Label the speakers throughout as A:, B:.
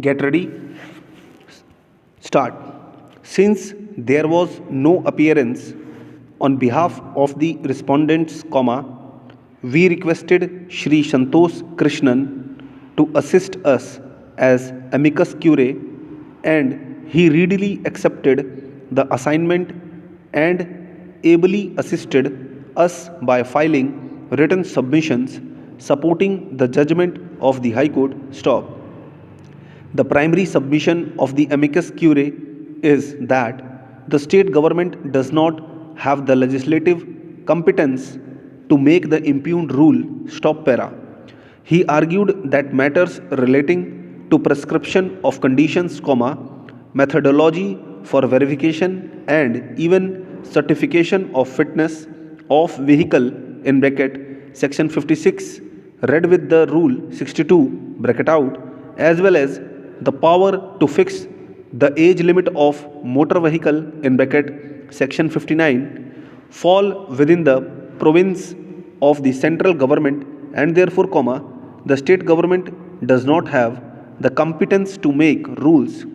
A: Get ready. Start. Since there was no appearance on behalf of the respondents, we requested Shri Santosh Krishnan to assist us as amicus curiae, and he readily accepted the assignment and ably assisted us by filing written submissions supporting the judgment of the High Court. Stop. The primary submission of the amicus curiae is that the state government does not have the legislative competence to make the impugned rule. Stop para. He argued that matters relating to prescription of conditions, methodology for verification and even certification of fitness of vehicle in bracket section 56 read with the rule 62 bracket out, as well as the power to fix the age limit of motor vehicle in bracket section 59 fall within the province of the central government, and therefore the state government does not have the competence to make rules.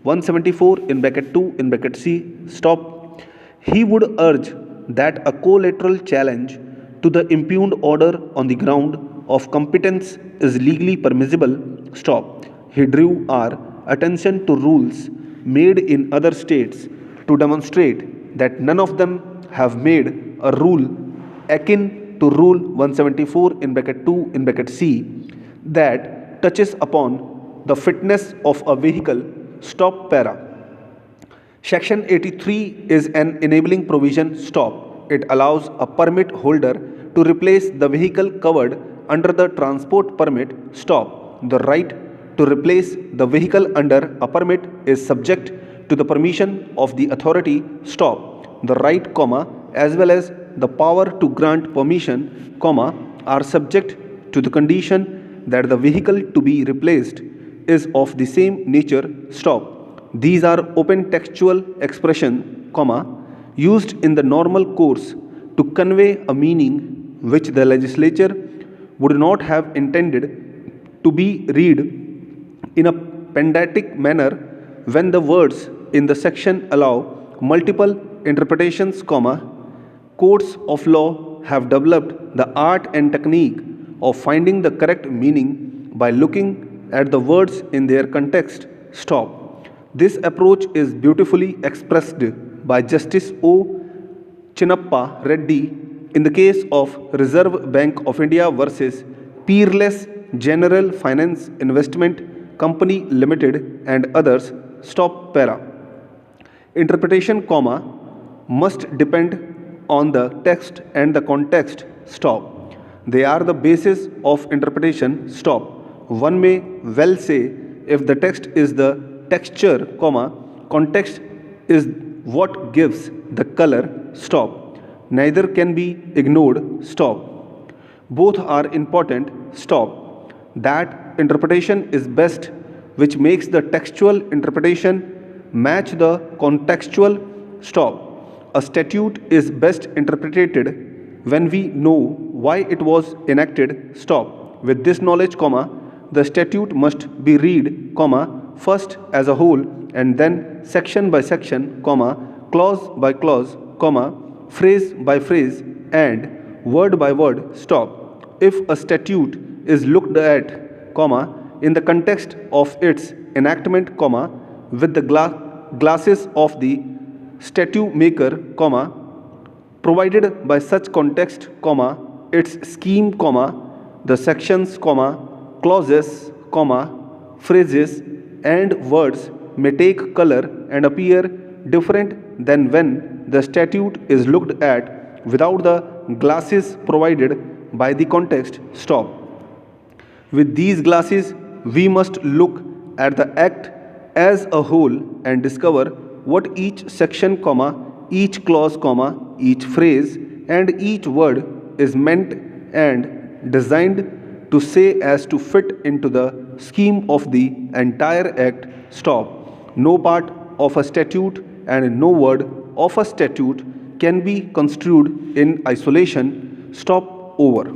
A: 174 in bracket 2 in bracket C. Stop. He would urge that a collateral challenge to the impugned order on the ground of competence is legally permissible. Stop. He drew our attention to rules made in other states to demonstrate that none of them have made a rule akin to Rule 174 in bracket 2 in bracket C that touches upon the fitness of a vehicle. Stop para. Section 83 is an enabling provision. Stop. It allows a permit holder to replace the vehicle covered under the transport permit. Stop. The right to replace the vehicle under a permit is subject to the permission of the authority. Stop. The right, as well as the power to grant permission, are subject to the condition that the vehicle to be replaced is of the same nature. Stop. These are open textual expression, used in the normal course to convey a meaning which the legislature would not have intended to be read in a pedantic manner when the words in the section allow multiple interpretations, courts of law have developed the art and technique of finding the correct meaning by looking at the words in their context. Stop. This approach is beautifully expressed by Justice O. Chinnappa Reddy in the case of Reserve Bank of India versus Peerless General Finance Investment Company Limited and others. Stop para. Interpretation, must depend on the text and the context. Stop. They are the basis of interpretation. Stop. One may well say if the text is the texture, context is what gives the color. Stop. Neither can be ignored. Stop. Both are important. Stop. That interpretation is best which makes the textual interpretation match the contextual. Stop. A statute is best interpreted when we know why it was enacted. Stop. With this knowledge, the statute must be read, first as a whole and then section by section, clause by clause, phrase by phrase and word by word. Stop. If a statute is looked at, in the context of its enactment, with the glasses of the statute maker, provided by such context, its scheme, the sections, clauses, phrases and words may take color and appear different than when the statute is looked at without the glasses provided by the context. Stop. With these glasses, we must look at the act as a whole and discover what each section, each clause, each phrase and each word is meant and designed to say as to fit into the scheme of the entire act. Stop. No part of a statute and no word of a statute can be construed in isolation. Stop. Over.